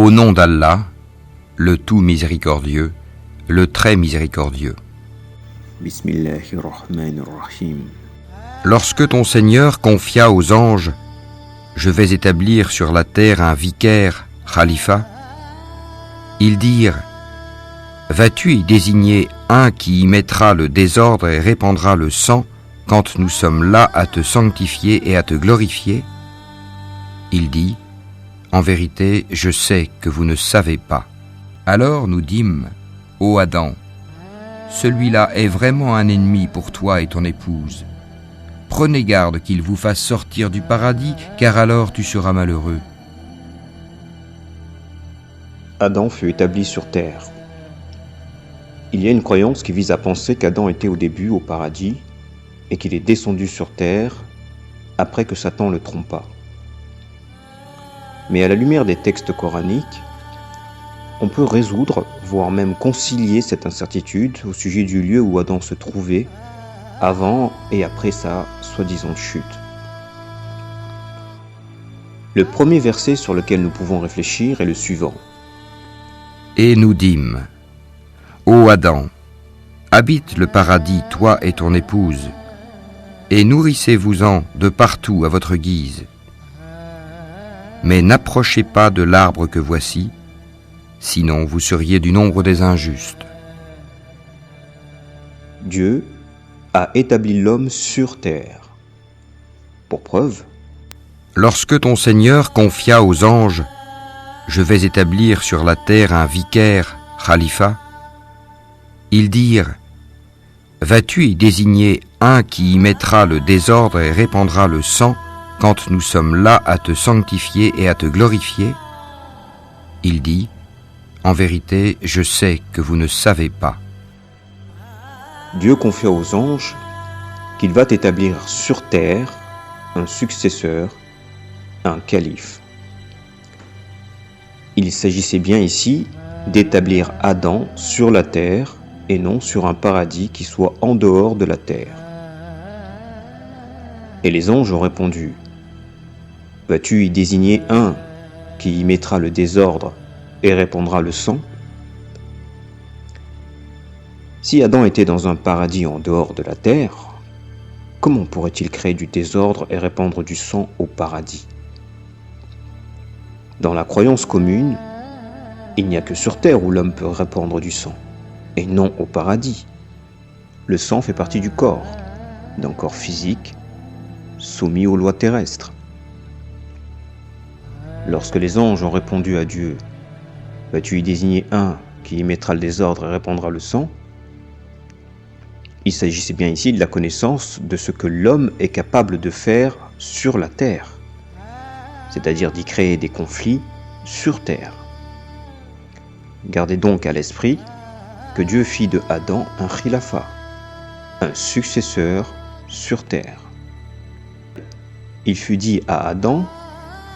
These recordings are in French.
Au nom d'Allah, le tout miséricordieux, le très miséricordieux. Bismillahirrahmanirrahim. Lorsque ton Seigneur confia aux anges « Je vais établir sur la terre un vicaire, khalifa », ils dirent « Vas-tu y désigner un qui y mettra le désordre et répandra le sang quand nous sommes là à te sanctifier et à te glorifier ?» Il dit « En vérité, je sais que vous ne savez pas. » Alors nous dîmes « Ô Adam, celui-là est vraiment un ennemi pour toi et ton épouse. Prenez garde qu'il vous fasse sortir du paradis, car alors tu seras malheureux. » Adam fut établi sur terre. Il y a une croyance qui vise à penser qu'Adam était au début au paradis et qu'il est descendu sur terre après que Satan le trompa. Mais à la lumière des textes coraniques, on peut résoudre, voire même concilier cette incertitude au sujet du lieu où Adam se trouvait avant et après sa soi-disant chute. Le premier verset sur lequel nous pouvons réfléchir est le suivant. Et nous dîmes « Ô Adam, habite le paradis, toi et ton épouse, et nourrissez-vous-en de partout à votre guise. Mais n'approchez pas de l'arbre que voici, sinon vous seriez du nombre des injustes. » Dieu a établi l'homme sur terre. Pour preuve, lorsque ton Seigneur confia aux anges « Je vais établir sur la terre un vicaire, khalifa », ils dirent « Vas-tu y désigner un qui y mettra le désordre et répandra le sang quand nous sommes là à te sanctifier et à te glorifier ?» Il dit « En vérité, je sais que vous ne savez pas. » Dieu confia aux anges qu'il va établir sur terre un successeur, un calife. Il s'agissait bien ici d'établir Adam sur la terre et non sur un paradis qui soit en dehors de la terre. Et les anges ont répondu « Vas-tu y désigner un qui y mettra le désordre et répandra le sang ?» Si Adam était dans un paradis en dehors de la terre, comment pourrait-il créer du désordre et répandre du sang au paradis ? Dans la croyance commune, il n'y a que sur terre où l'homme peut répandre du sang, et non au paradis. Le sang fait partie du corps, d'un corps physique soumis aux lois terrestres. Lorsque les anges ont répondu à Dieu « Vas-tu y désigner un qui y mettra le désordre et répandra le sang ?» Il s'agissait bien ici de la connaissance de ce que l'homme est capable de faire sur la terre, c'est-à-dire d'y créer des conflits sur terre. Gardez donc à l'esprit que Dieu fit de Adam un khilafa, un successeur sur terre. Il fut dit à Adam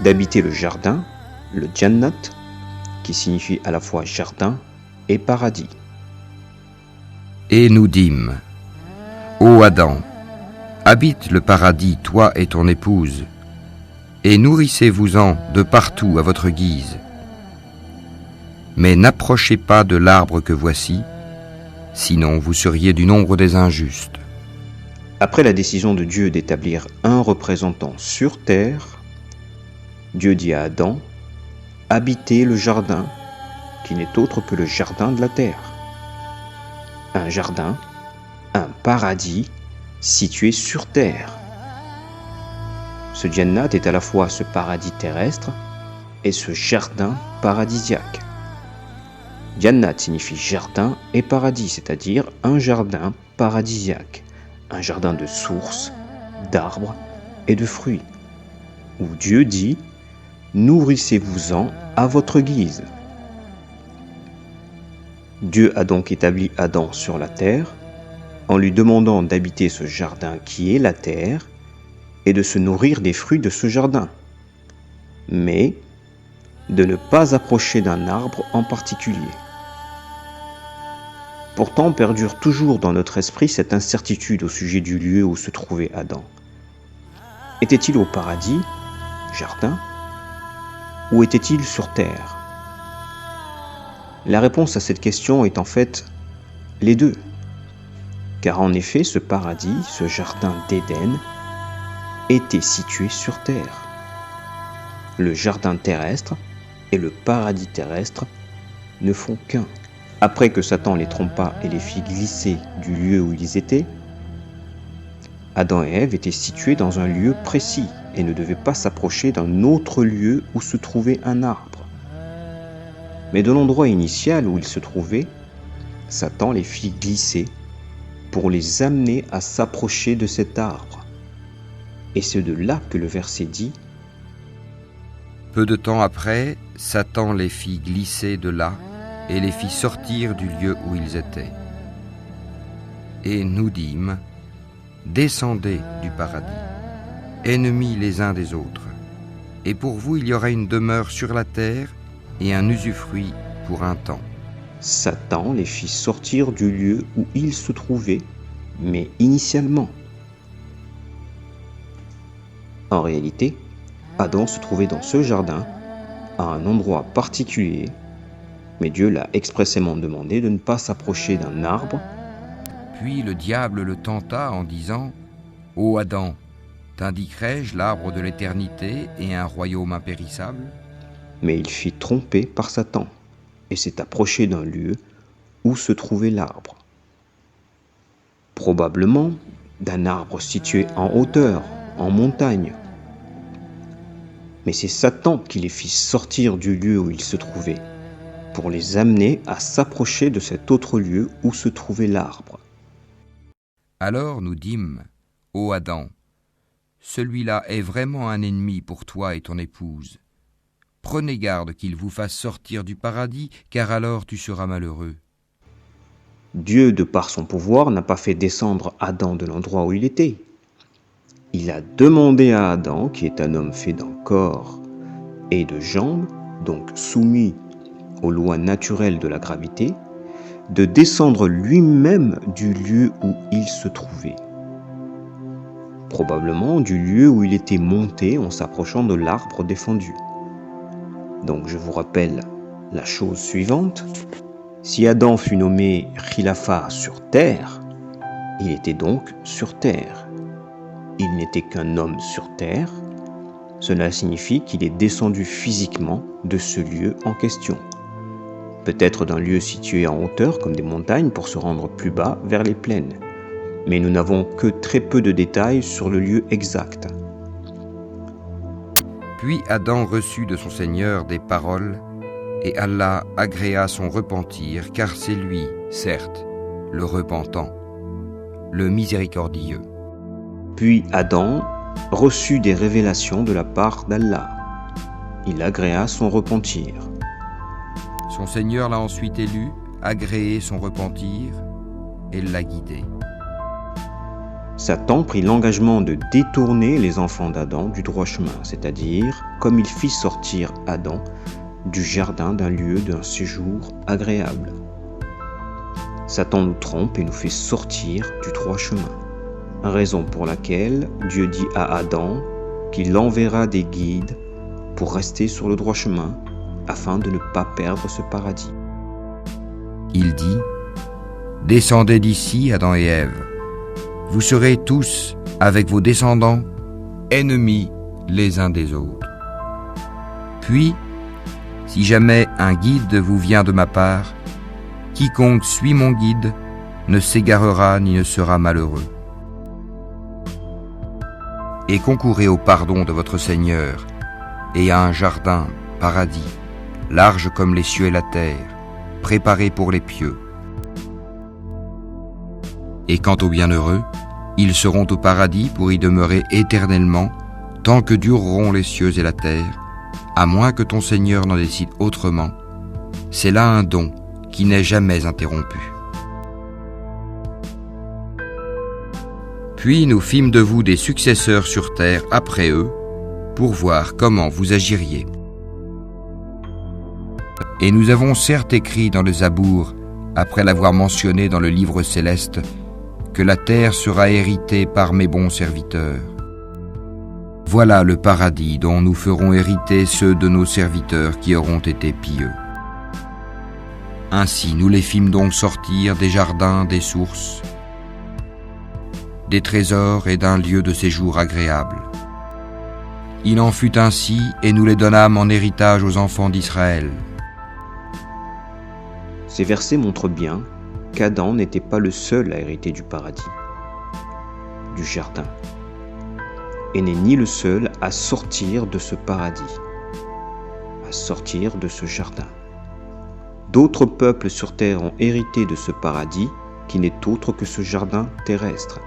d'habiter le jardin, le Jannat, qui signifie à la fois jardin et paradis. Et nous dîmes « Ô Adam, habite le paradis, toi et ton épouse, et nourrissez-vous-en de partout à votre guise. Mais n'approchez pas de l'arbre que voici, sinon vous seriez du nombre des injustes. » Après la décision de Dieu d'établir un représentant sur terre, Dieu dit à Adam « Habitez le jardin, qui n'est autre que le jardin de la terre. » Un jardin, un paradis situé sur terre. Ce Jannat est à la fois ce paradis terrestre et ce jardin paradisiaque. Jannat signifie jardin et paradis, c'est-à-dire un jardin paradisiaque, un jardin de sources, d'arbres et de fruits, où Dieu dit « Nourrissez-vous-en à votre guise ». Dieu a donc établi Adam sur la terre en lui demandant d'habiter ce jardin qui est la terre et de se nourrir des fruits de ce jardin, mais de ne pas approcher d'un arbre en particulier. Pourtant perdure toujours dans notre esprit cette incertitude au sujet du lieu où se trouvait Adam. Était-il au paradis, jardin, ou était-il sur terre, La réponse à cette question est en fait les deux. Car en effet, ce paradis, ce jardin d'Éden, était situé sur terre. Le jardin terrestre et le paradis terrestre ne font qu'un. Après que Satan les trompa et les fit glisser du lieu où ils étaient, Adam et Ève étaient situés dans un lieu précis et ne devaient pas s'approcher d'un autre lieu où se trouvait un arbre. Mais de l'endroit initial où ils se trouvaient, Satan les fit glisser pour les amener à s'approcher de cet arbre. Et c'est de là que le verset dit : Peu de temps après, Satan les fit glisser de là et les fit sortir du lieu où ils étaient. Et nous dîmes : Descendez du paradis, ennemis les uns des autres, et pour vous il y aura une demeure sur la terre et un usufruit pour un temps. Satan les fit sortir du lieu où ils se trouvaient, mais initialement. En réalité, Adam se trouvait dans ce jardin, à un endroit particulier, mais Dieu l'a expressément demandé de ne pas s'approcher d'un arbre. Puis le diable le tenta en disant : Ô Adam, t'indiquerai-je l'arbre de l'éternité et un royaume impérissable ? Mais il fut trompé par Satan et s'est approché d'un lieu où se trouvait l'arbre. Probablement d'un arbre situé en hauteur, en montagne. Mais c'est Satan qui les fit sortir du lieu où ils se trouvaient, pour les amener à s'approcher de cet autre lieu où se trouvait l'arbre. Alors nous dîmes : Ô Adam, celui-là est vraiment un ennemi pour toi et ton épouse. Prenez garde qu'il vous fasse sortir du paradis, car alors tu seras malheureux. Dieu, de par son pouvoir, n'a pas fait descendre Adam de l'endroit où il était. Il a demandé à Adam, qui est un homme fait d'un corps et de jambes, donc soumis aux lois naturelles de la gravité, de descendre lui-même du lieu où il se trouvait. Probablement du lieu où il était monté en s'approchant de l'arbre défendu. Donc je vous rappelle la chose suivante. Si Adam fut nommé Khilafah sur terre, il était donc sur terre. Il n'était qu'un homme sur terre. Cela signifie qu'il est descendu physiquement de ce lieu en question. Peut-être d'un lieu situé en hauteur comme des montagnes pour se rendre plus bas vers les plaines. Mais nous n'avons que très peu de détails sur le lieu exact. Puis Adam reçut de son Seigneur des paroles, et Allah agréa son repentir, car c'est lui, certes, le repentant, le miséricordieux. Puis Adam reçut des révélations de la part d'Allah. Il agréa son repentir. Son Seigneur l'a ensuite élu, agréé son repentir, et l'a guidé. Satan prit l'engagement de détourner les enfants d'Adam du droit chemin, c'est-à-dire comme il fit sortir Adam du jardin d'un lieu d'un séjour agréable. Satan nous trompe et nous fait sortir du droit chemin, raison pour laquelle Dieu dit à Adam qu'il enverra des guides pour rester sur le droit chemin afin de ne pas perdre ce paradis. Il dit : Descendez d'ici, Adam et Ève. Vous serez tous, avec vos descendants, ennemis les uns des autres. Puis, si jamais un guide vous vient de ma part, quiconque suit mon guide ne s'égarera ni ne sera malheureux. Et concourez au pardon de votre Seigneur et à un jardin, paradis, large comme les cieux et la terre, préparé pour les pieux. Et quant aux bienheureux, ils seront au paradis pour y demeurer éternellement, tant que dureront les cieux et la terre, à moins que ton Seigneur n'en décide autrement. C'est là un don qui n'est jamais interrompu. Puis nous fîmes de vous des successeurs sur terre après eux, pour voir comment vous agiriez. Et nous avons certes écrit dans le Zabour, après l'avoir mentionné dans le livre céleste, que la terre sera héritée par mes bons serviteurs. Voilà le paradis dont nous ferons hériter ceux de nos serviteurs qui auront été pieux. Ainsi nous les fîmes donc sortir des jardins, des sources, des trésors et d'un lieu de séjour agréable. Il en fut ainsi, et nous les donnâmes en héritage aux enfants d'Israël. Ces versets montrent bien qu'Adam n'était pas le seul à hériter du paradis, du jardin, et n'est ni le seul à sortir de ce paradis, à sortir de ce jardin. D'autres peuples sur terre ont hérité de ce paradis qui n'est autre que ce jardin terrestre.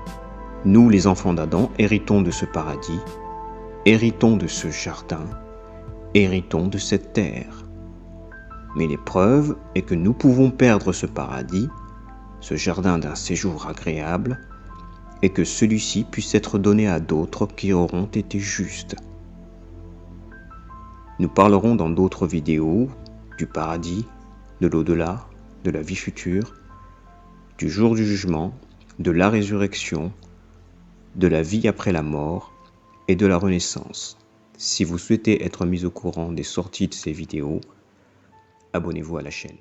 Nous, les enfants d'Adam, héritons de ce paradis, héritons de ce jardin, héritons de cette terre. Mais l'épreuve est que nous pouvons perdre ce paradis, ce jardin d'un séjour agréable, et que celui-ci puisse être donné à d'autres qui auront été justes. Nous parlerons dans d'autres vidéos du paradis, de l'au-delà, de la vie future, du jour du jugement, de la résurrection, de la vie après la mort et de la renaissance. Si vous souhaitez être mis au courant des sorties de ces vidéos, abonnez-vous à la chaîne.